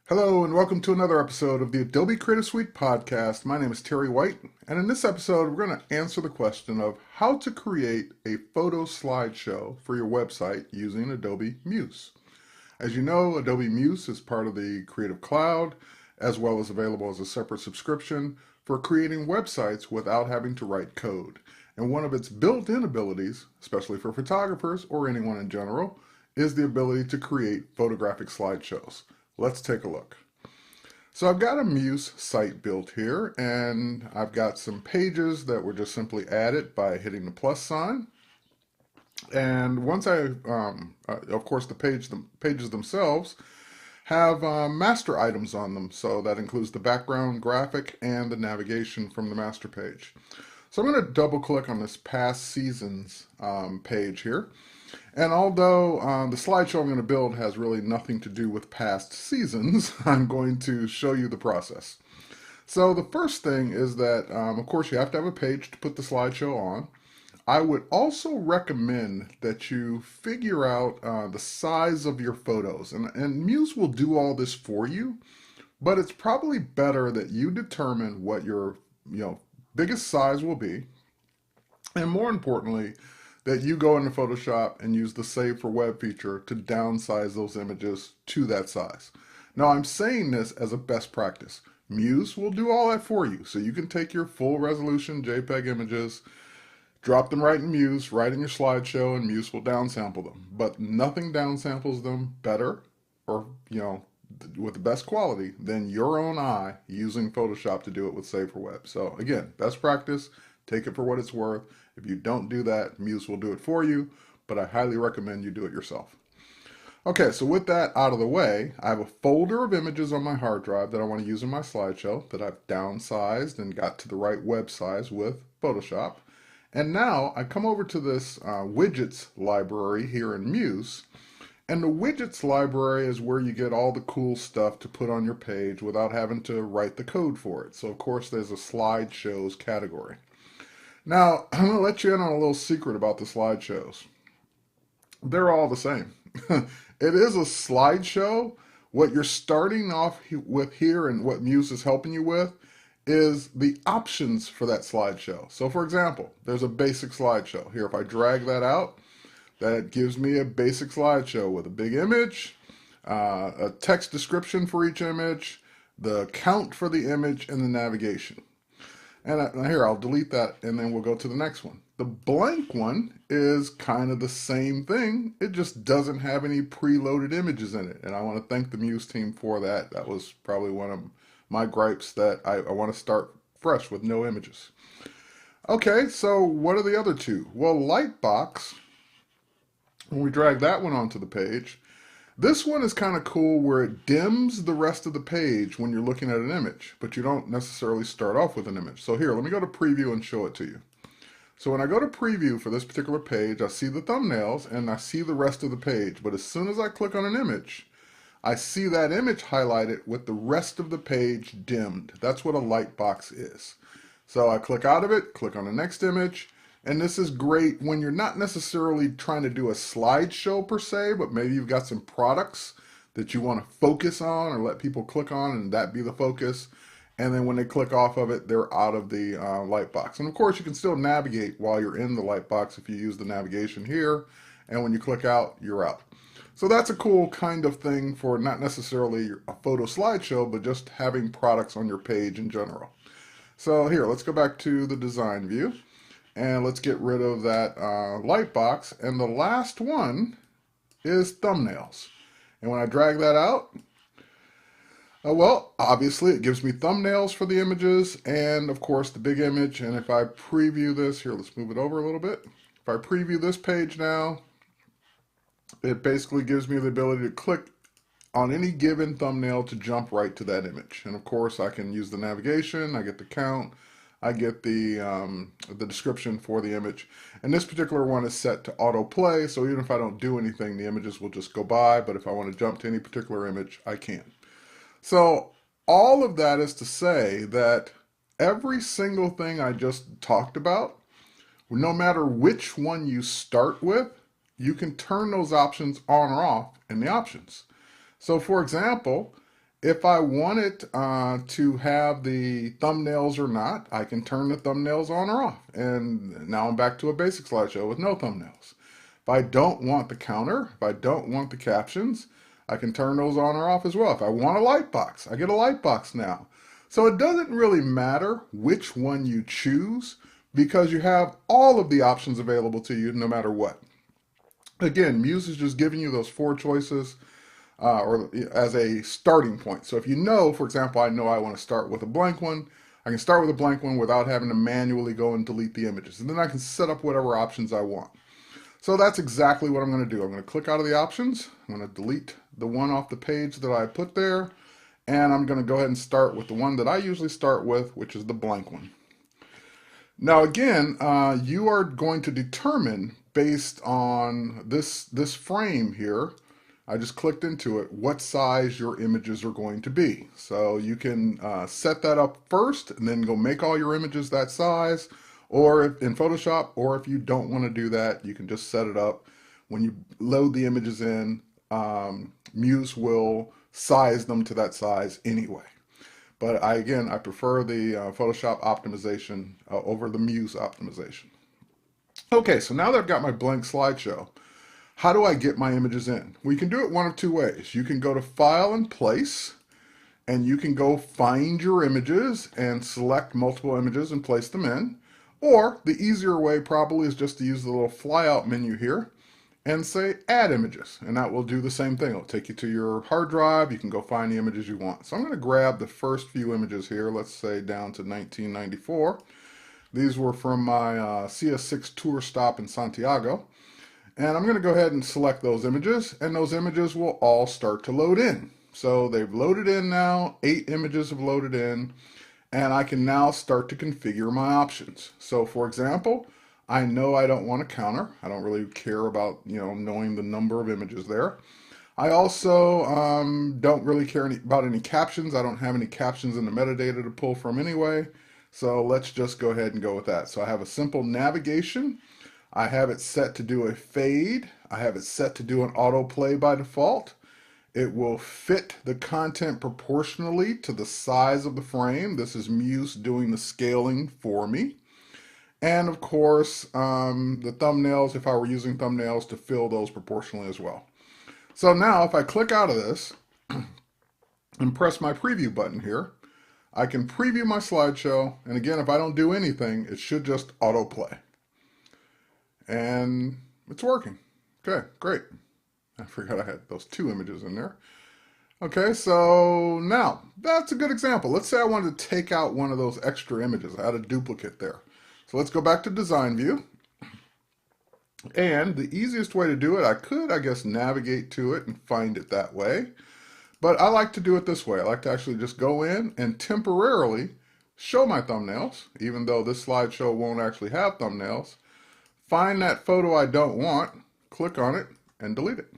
Hello and welcome to another episode of the Adobe Creative Suite podcast. My name is Terry White, and in this episode, we're going to answer the question of how to create a photo slideshow for your website using Adobe Muse. As you know, Adobe Muse is part of the Creative Cloud, as well as available as a separate subscription for creating websites without having to write code. And one of its built-in abilities, especially for photographers or anyone in general, is the ability to create photographic slideshows. Let's take a look. So I've got a Muse site built here, and I've got some pages that were just simply added by hitting the plus sign. And once of course, the pages themselves have master items on them. So that includes the background graphic and the navigation from the master page. So I'm going to double click on this past seasons page here. And although the slideshow I'm going to build has really nothing to do with past seasons, I'm going to show you the process. So the first thing is that, of course, you have to have a page to put the slideshow on. I would also recommend that you figure out the size of your photos. And Muse will do all this for you, but it's probably better that you determine what your biggest size will be. And more importantly, that you go into Photoshop and use the Save for Web feature to downsize those images to that size. Now, I'm saying this as a best practice. Muse will do all that for you. So you can take your full resolution JPEG images, drop them right in Muse, right in your slideshow, and Muse will downsample them. But nothing downsamples them better or, with the best quality than your own eye using Photoshop to do it with Save for Web. So again, best practice, take it for what it's worth. If you don't do that, Muse will do it for you, but I highly recommend you do it yourself. Okay, so with that out of the way, I have a folder of images on my hard drive that I want to use in my slideshow that I've downsized and got to the right web size with Photoshop. And now I come over to this widgets library here in Muse, and the widgets library is where you get all the cool stuff to put on your page without having to write the code for it. So of course there's a slideshows category. Now, I'm going to let you in on a little secret about the slideshows. They're all the same. It is a slideshow. What you're starting off with here and what Muse is helping you with is the options for that slideshow. So for example, there's a basic slideshow. Here, if I drag that out, that gives me a basic slideshow with a big image, a text description for each image, the count for the image, and the navigation. And here, I'll delete that and then we'll go to the next one. The blank one is kind of the same thing. It just doesn't have any preloaded images in it. And I want to thank the Muse team for that. That was probably one of my gripes, that I want to start fresh with no images. Okay, so what are the other two? Well, Lightbox, when we drag that one onto the page, this one is kind of cool where it dims the rest of the page when you're looking at an image, but you don't necessarily start off with an image. So here, let me go to preview and show it to you. So when I go to preview for this particular page, I see the thumbnails and I see the rest of the page. But as soon as I click on an image, I see that image highlighted with the rest of the page dimmed. That's what a lightbox is. So I click out of it, click on the next image. And this is great when you're not necessarily trying to do a slideshow per se, but maybe you've got some products that you want to focus on or let people click on and that be the focus. And then when they click off of it, they're out of the lightbox. And of course, you can still navigate while you're in the lightbox if you use the navigation here. And when you click out, you're out. So that's a cool kind of thing for not necessarily a photo slideshow, but just having products on your page in general. So here, let's go back to the design view. And let's get rid of that lightbox. And the last one is thumbnails. And when I drag that out, well, obviously it gives me thumbnails for the images and of course the big image. And if I preview this, here, let's move it over a little bit. If I preview this page now, it basically gives me the ability to click on any given thumbnail to jump right to that image. And of course I can use the navigation, I get the count, I get the description for the image. And this particular one is set to autoplay, so even if I don't do anything, the images will just go by, but if I want to jump to any particular image, I can. So all of that is to say that every single thing I just talked about, no matter which one you start with, you can turn those options on or off in the options. So for example, If I want it to have the thumbnails or not, I can turn the thumbnails on or off. And now I'm back to a basic slideshow with no thumbnails. If I don't want the counter, if I don't want the captions, I can turn those on or off as well. If I want a light box, I get a light box now. So it doesn't really matter which one you choose because you have all of the options available to you no matter what. Again, Muse is just giving you those four choices or as a starting point. So if you know, for example, I know I want to start with a blank one, I can start with a blank one without having to manually go and delete the images. And then I can set up whatever options I want. So that's exactly what I'm going to do. I'm going to click out of the options. I'm going to delete the one off the page that I put there. And I'm going to go ahead and start with the one that I usually start with, which is the blank one. Now again, you are going to determine based on this frame here, I just clicked into it, what size your images are going to be. So you can set that up first and then go make all your images that size, or if in Photoshop, or if you don't want to do that, you can just set it up. When you load the images in, Muse will size them to that size anyway. But again, I prefer the Photoshop optimization over the Muse optimization. Okay, so now that I've got my blank slideshow, how do I get my images in? Well, you can do it one of two ways. You can go to File and Place, and you can go find your images and select multiple images and place them in. Or the easier way probably is just to use the little flyout menu here and say Add Images, and that will do the same thing. It'll take you to your hard drive. You can go find the images you want. So I'm going to grab the first few images here, let's say down to 1994. These were from my CS6 tour stop in Santiago. And I'm going to go ahead and select those images, and those images will all start to load in. So they've loaded in now, 8 images have loaded in, and I can now start to configure my options. So for example, I know I don't want a counter. I don't really care about, knowing the number of images there. I also don't really care about any captions. I don't have any captions in the metadata to pull from anyway. So let's just go ahead and go with that. So I have a simple navigation. I have it set to do a fade. I have it set to do an autoplay by default. It will fit the content proportionally to the size of the frame. This is Muse doing the scaling for me. And of course, the thumbnails, if I were using thumbnails, to fill those proportionally as well. So now if I click out of this and press my preview button here, I can preview my slideshow. And again, if I don't do anything, it should just autoplay. And it's working. Okay, great. I forgot I had those 2 images in there. Okay, so now that's a good example. Let's say I wanted to take out one of those extra images. I had a duplicate there. So let's go back to Design View. And the easiest way to do it, I could, I guess, navigate to it and find it that way. But I like to do it this way. I like to actually just go in and temporarily show my thumbnails, even though this slideshow won't actually have thumbnails. Find that photo I don't want, click on it, and delete it.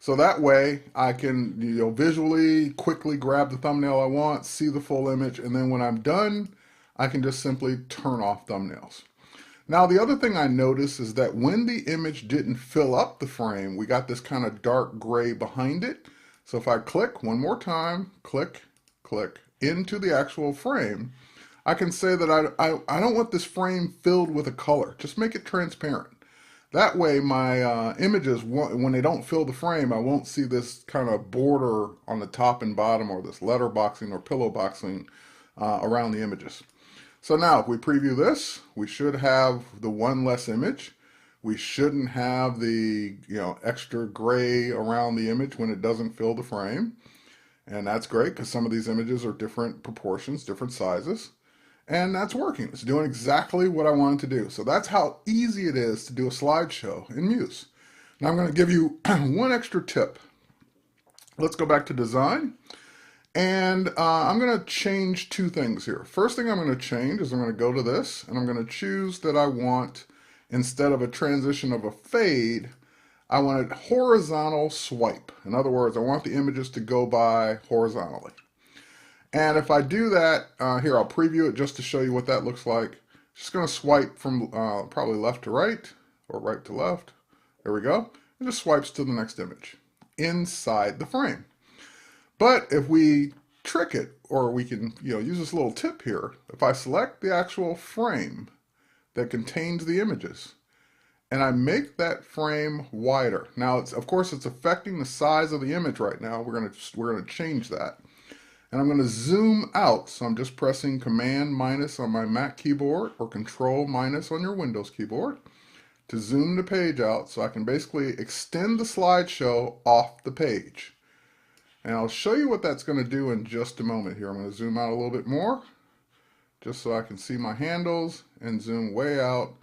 So that way I can visually quickly grab the thumbnail I want, see the full image, and then when I'm done, I can just simply turn off thumbnails. Now the other thing I noticed is that when the image didn't fill up the frame, we got this kind of dark gray behind it. So if I click one more time, click, click into the actual frame, I can say that I don't want this frame filled with a color. Just make it transparent. That way my images, when they don't fill the frame, I won't see this kind of border on the top and bottom or this letter boxing or pillow boxing around the images. So now if we preview this, we should have the one less image. We shouldn't have the extra gray around the image when it doesn't fill the frame. And that's great because some of these images are different proportions, different sizes. And that's working. It's doing exactly what I wanted to do. So that's how easy it is to do a slideshow in Muse. Now I'm going to give you one extra tip. Let's go back to design. And I'm going to change 2 things here. First thing I'm going to change is I'm going to go to this and I'm going to choose that I want, instead of a transition of a fade, I want a horizontal swipe. In other words, I want the images to go by horizontally. And if I do that, here I'll preview it just to show you what that looks like. Just going to swipe from probably left to right or right to left. There we go. It just swipes to the next image inside the frame. But if we trick it, or we can use this little tip here, if I select the actual frame that contains the images, and I make that frame wider. Now, of course, it's affecting the size of the image right now. We're gonna change that. And I'm gonna zoom out. So I'm just pressing Command minus on my Mac keyboard or Control minus on your Windows keyboard to zoom the page out so I can basically extend the slideshow off the page. And I'll show you what that's gonna do in just a moment here. I'm gonna zoom out a little bit more just so I can see my handles and zoom way out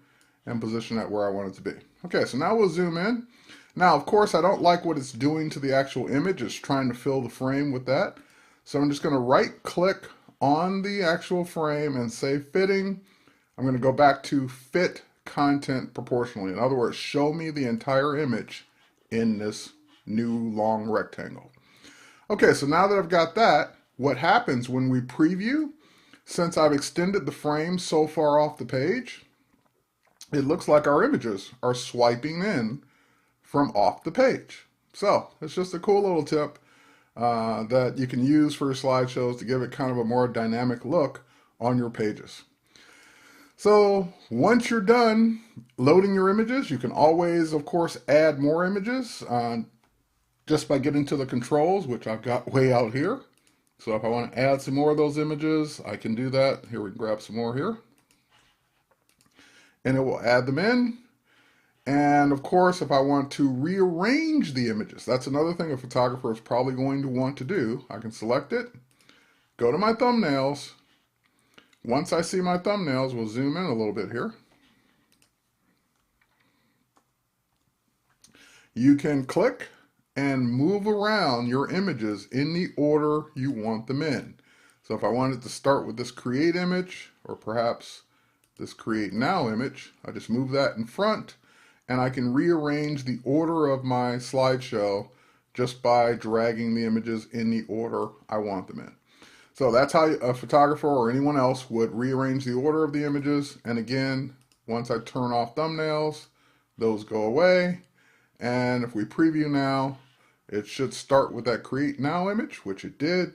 and position that where I want it to be. Okay, so now we'll zoom in. Now, of course, I don't like what it's doing to the actual image. It's trying to fill the frame with that. So I'm just gonna right click on the actual frame and say fitting. I'm gonna go back to fit content proportionally. In other words, show me the entire image in this new long rectangle. Okay, so now that I've got that, what happens when we preview, since I've extended the frame so far off the page, it looks like our images are swiping in from off the page. So it's just a cool little tip that you can use for your slideshows to give it kind of a more dynamic look on your pages. So once you're done loading your images, you can always, of course, add more images just by getting to the controls, which I've got way out here. So if I want to add some more of those images, I can do that. Here, we can grab some more here. And it will add them in. And of course, if I want to rearrange the images, that's another thing a photographer is probably going to want to do. I can select it, go to my thumbnails. Once I see my thumbnails, we'll zoom in a little bit here. You can click and move around your images in the order you want them in. So if I wanted to start with this create image, or perhaps this create now image, I just move that in front, and I can rearrange the order of my slideshow just by dragging the images in the order I want them in. So that's how a photographer or anyone else would rearrange the order of the images. And again, once I turn off thumbnails, those go away. And if we preview now, it should start with that create now image, which it did,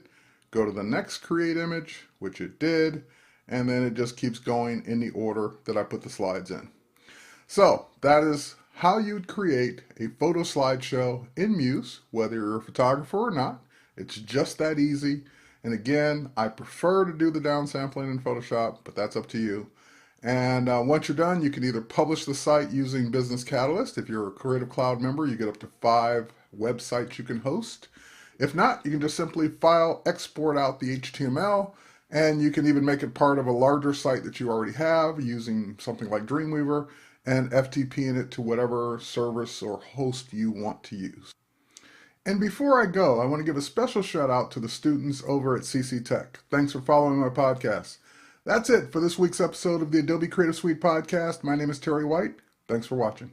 go to the next create image, which it did, and then it just keeps going in the order that I put the slides in. So that is how you'd create a photo slideshow in Muse, whether you're a photographer or not. It's just that easy. And again, I prefer to do the downsampling in Photoshop, but that's up to you. And once you're done, you can either publish the site using Business Catalyst. If you're a Creative Cloud member, you get up to 5 websites you can host. If not, you can just simply file, export out the HTML, and you can even make it part of a larger site that you already have using something like Dreamweaver and FTPing it to whatever service or host you want to use. And before I go, I want to give a special shout out to the students over at CC Tech. Thanks for following my podcast. That's it for this week's episode of the Adobe Creative Suite podcast. My name is Terry White. Thanks for watching.